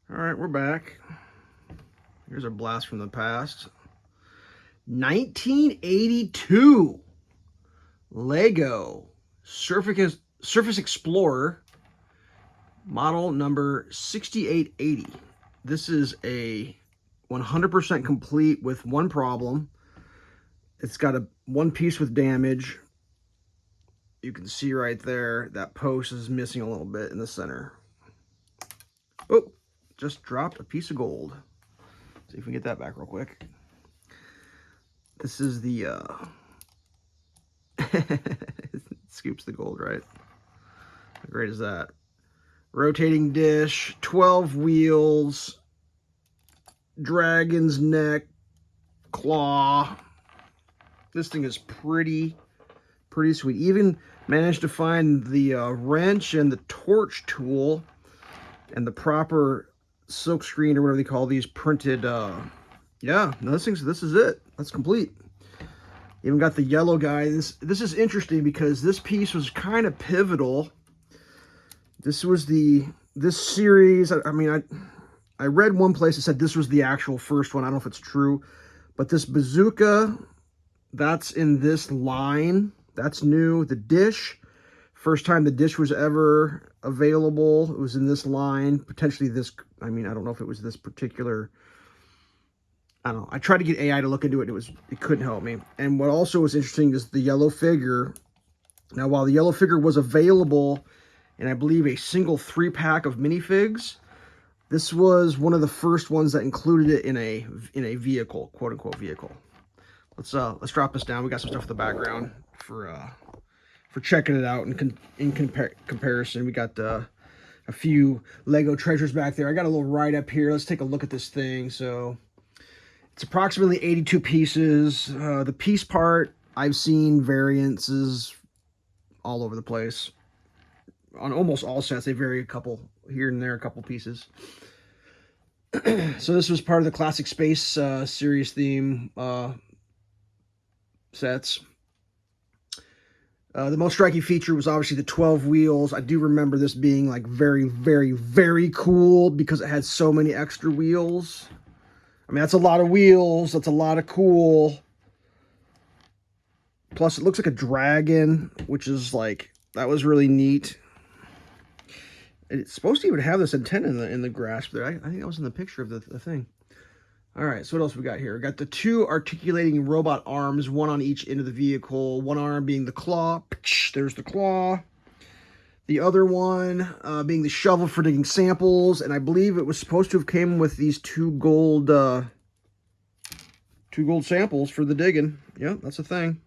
All right, we're back. Here's a blast from the past. 1982 Lego Surface Explorer model number 6880. This is a 100% complete with one problem. It's got one piece with damage. You can see right there that post is missing a little bit in the center. Oh, just dropped a piece of gold. See if we can get that back real quick. This is the scoops the gold, right? How great is that? Rotating dish, 12 wheels, dragon's neck, claw. This thing is pretty sweet. Even managed to find the wrench and the torch tool and the proper silk screen or whatever they call these printed. Yeah, no, this is it. That's complete. Even got the yellow guy. This is interesting because this piece was kind of pivotal. This was this series. I mean, I read one place that said this was the actual first one. I don't know if it's true, but this bazooka, that's in this line. That's new. The dish, first time the dish was ever available, it was in this line. Potentially this, I mean, I don't know if it was this particular, I don't know. I tried to get AI to look into it. It couldn't help me. And what also was interesting is the yellow figure. Now, while the yellow figure was available in, I believe, a single 3-pack of minifigs, this was one of the first ones that included it in a vehicle, quote unquote vehicle. Let's drop this down. We got some stuff in the background for checking it out in comparison. We got a few Lego treasures back there. I got a little write up here. Let's take a look at this thing. So it's approximately 82 pieces. The piece part, I've seen variances all over the place. On almost all sets, they vary a couple here and there, a couple pieces. So this was part of the classic space series theme sets. The most striking feature was obviously the 12 wheels. I do remember this being like very cool because it had so many extra wheels. I mean, that's a lot of wheels. That's a lot of cool. Plus, it looks like a dragon, which is like, that was really neat. It's supposed to even have this antenna in the grasp there. I think that was in the picture of the thing. All right, so what else we got here? We got the 2 articulating robot arms, one on each end of the vehicle. One arm being the claw. There's the claw. The other one being the shovel for digging samples. And I believe it was supposed to have came with these 2 gold samples for the digging. Yeah, that's a thing.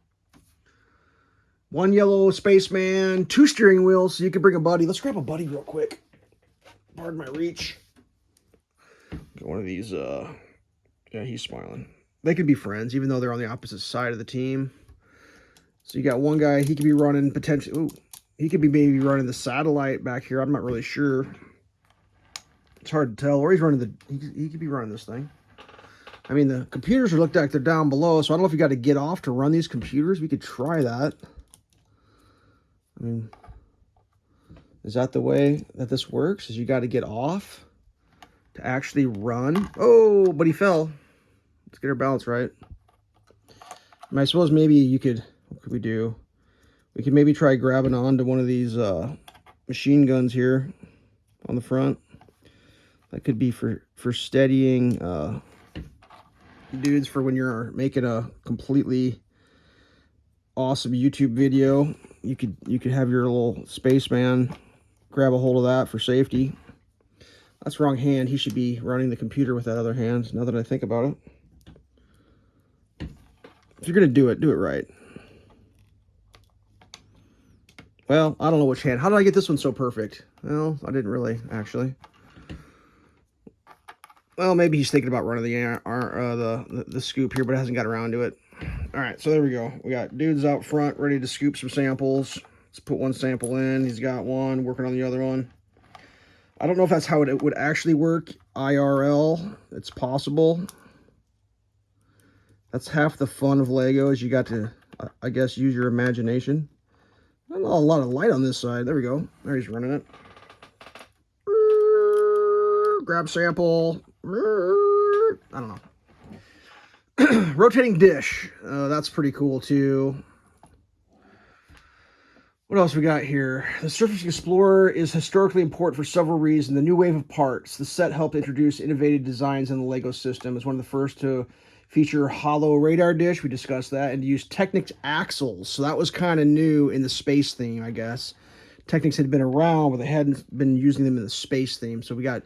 1 yellow spaceman, 2 steering wheels, so you can bring a buddy. Let's grab a buddy real quick. Pardon my reach. Get one of these, yeah, he's smiling. They could be friends, even though they're on the opposite side of the team. So you got one guy, he could be running potentially, ooh, he could be maybe running the satellite back here. I'm not really sure. It's hard to tell. Or he's running he could be running this thing. I mean, the computers are looked like they're down below, so I don't know if you got to get off to run these computers. We could try that. I mean, is that the way that this works? Is you got to get off to actually run? Oh, but he fell. Let's get our balance right. I suppose maybe you could, what could we do? We could maybe try grabbing onto one of these machine guns here on the front. That could be for steadying dudes for when you're making a completely awesome YouTube video. You could have your little spaceman grab a hold of that for safety. That's wrong hand. He should be running the computer with that other hand, now that I think about it. If you're going to do it right. Well, I don't know which hand. How did I get this one so perfect? Well, I didn't really, actually. Well, maybe he's thinking about running the scoop here, but hasn't got around to it. All right, so there we go. We got dudes out front ready to scoop some samples. Let's put one sample in. He's got one, working on the other one. I don't know if that's how it would actually work IRL. It's possible. That's half the fun of Lego, is you got to, I guess, use your imagination. Not a lot of light on this side. There we go. There he's running it. grab sample. I don't know. Rotating dish. That's pretty cool too. What else we got here? The Surface Explorer is historically important for several reasons. The new wave of parts. The set helped introduce innovative designs in the LEGO system. It's one of the first to feature hollow radar dish. We discussed that. And to use Technics axles. So that was kind of new in the space theme, I guess. Technics had been around, but they hadn't been using them in the space theme. So we got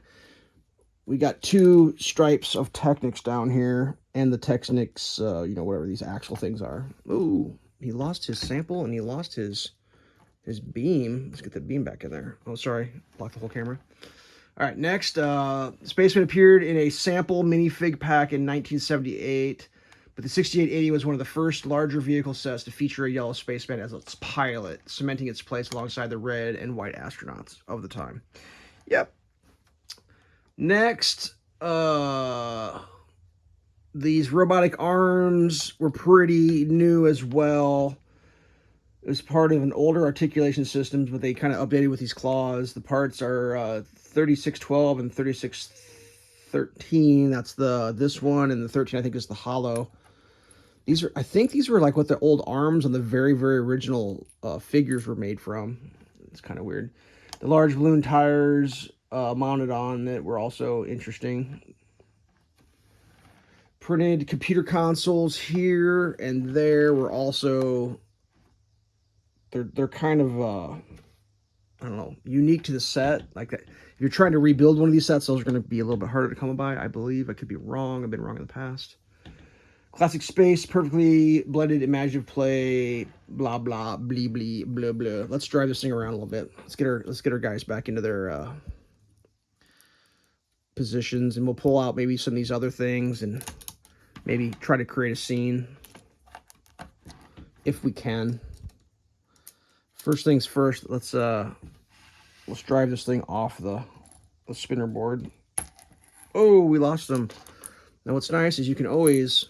2 stripes of Technics down here. And the Technics, whatever these axle things are. Ooh, he lost his sample and he lost his beam. Let's get the beam back in there. Oh, sorry. Block the whole camera. All right, next. Spaceman appeared in a sample minifig pack in 1978, but the 6880 was one of the first larger vehicle sets to feature a yellow spaceman as its pilot, cementing its place alongside the red and white astronauts of the time. Yep. Next, these robotic arms were pretty new as well. It was part of an older articulation systems, but they kind of updated with these claws. The parts are 3612 and 3613. That's this one, and the 13 I think is the hollow. I think these were like what the old arms on the very, very original figures were made from. It's kind of weird. The large balloon tires mounted on it were also interesting. Printed computer consoles here and there were also... They're kind of, I don't know, unique to the set. Like that, if you're trying to rebuild one of these sets, those are going to be a little bit harder to come by, I believe. I could be wrong. I've been wrong in the past. Classic space, perfectly blended imaginative play, blah, blah, blee, blee, blah, blah. Let's drive this thing around a little bit. Let's get our guys back into their positions, and we'll pull out maybe some of these other things and maybe try to create a scene if we can. First things first, let's drive this thing off the spinner board. Oh, we lost them. Now what's nice is you can always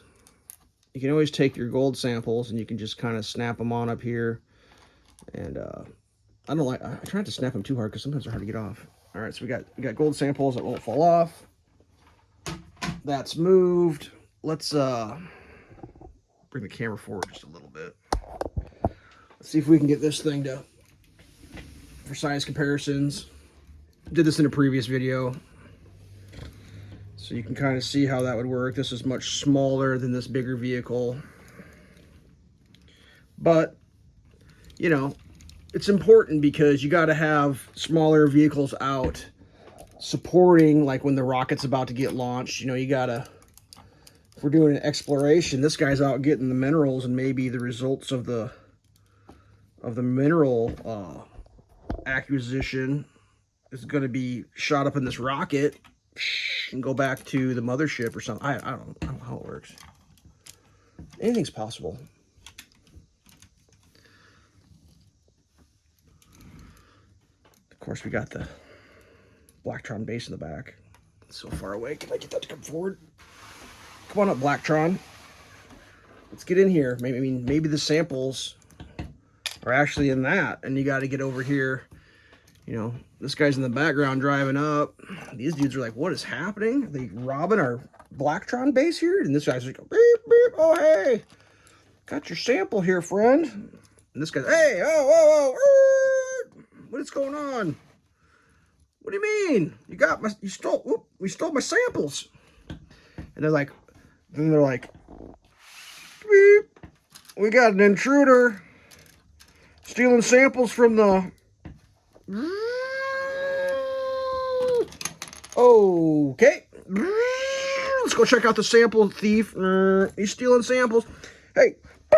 take your gold samples and you can just kind of snap them on up here. And I try not to snap them too hard because sometimes they're hard to get off. All right, so we got gold samples that won't fall off. That's moved. Let's bring the camera forward just a little bit. See if we can get this thing for size comparisons. Did this in a previous video, so you can kind of see how that would work. This is much smaller than this bigger vehicle, but it's important because you got to have smaller vehicles out supporting, like when the rocket's about to get launched. You gotta, if we're doing an exploration, this guy's out getting the minerals, and maybe the results of the mineral acquisition is going to be shot up in this rocket and go back to the mothership or something. I don't know how it works. Anything's possible. Of course, we got the Blacktron base in the back. It's so far away. Can I get that to come forward? Come on up, Blacktron. Let's get in here. Maybe the samples are actually in that, and you got to get over here. This guy's in the background driving up. These dudes are like, what is happening? Are they robbing our Blacktron base here? And this guy's like, beep, beep, oh, hey, got your sample here, friend. And this guy's, hey, oh, what is going on? What do you mean? We stole my samples. And they're like, beep, we got an intruder stealing samples from the... Okay. Let's go check out the sample thief. He's stealing samples. Hey. I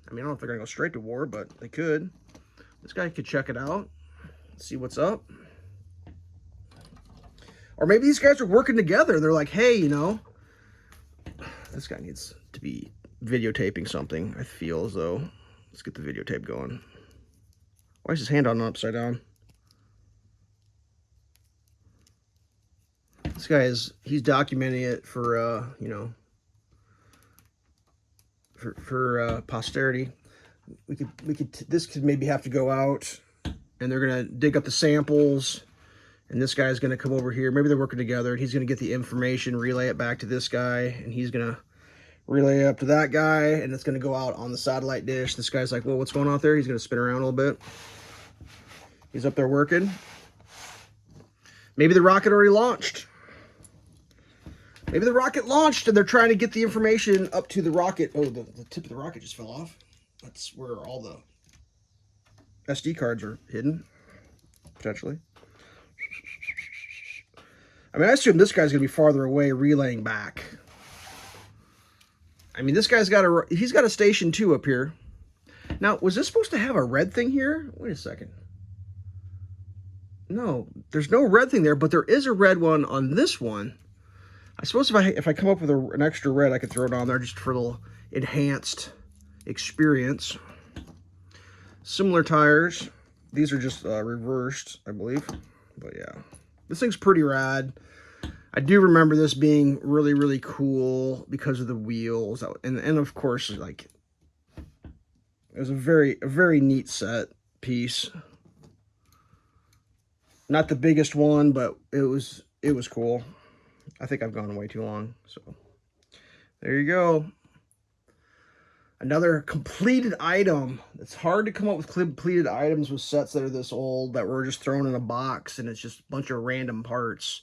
don't know if they're going to go straight to war, but they could. This guy could check it out. See what's up. Or maybe these guys are working together. They're like, hey, this guy needs to be videotaping something. I feel as though. Let's get the videotape going. Why is his hand on upside down? This guy he's documenting it for for posterity. This could maybe have to go out, and they're gonna dig up the samples And this guy's going to come over here. Maybe they're working together, and he's going to get the information, relay it back to this guy, and he's going to relay it up to that guy, and it's going to go out on the satellite dish. This guy's like, well, what's going on out there? He's going to spin around a little bit. He's up there working. Maybe the rocket already launched. Maybe the rocket launched, and they're trying to get the information up to the rocket. Oh, the tip of the rocket just fell off. That's where all the SD cards are hidden, potentially. I mean, I assume this guy's going to be farther away, relaying back. I mean, this guy's he's got a station 2 up here. Now, was this supposed to have a red thing here? Wait a second. No, there's no red thing there, but there is a red one on this one. I suppose if I come up with an extra red, I could throw it on there just for a little enhanced experience. Similar tires. These are just reversed, I believe. But yeah, this thing's pretty rad. I do remember this being really, really cool because of the wheels. And of course, like, it was a very neat set piece. Not the biggest one, but it was cool. I think I've gone way too long. So there you go. Another completed item. It's hard to come up with completed items with sets that are this old, that were just thrown in a box and it's just a bunch of random parts.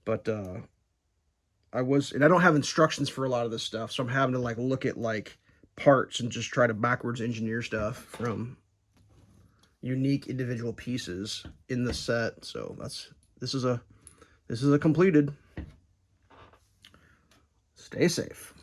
But I don't have instructions for a lot of this stuff, so I'm having to like look at like parts and just try to backwards engineer stuff from unique individual pieces in the set. So this is a completed. Stay safe.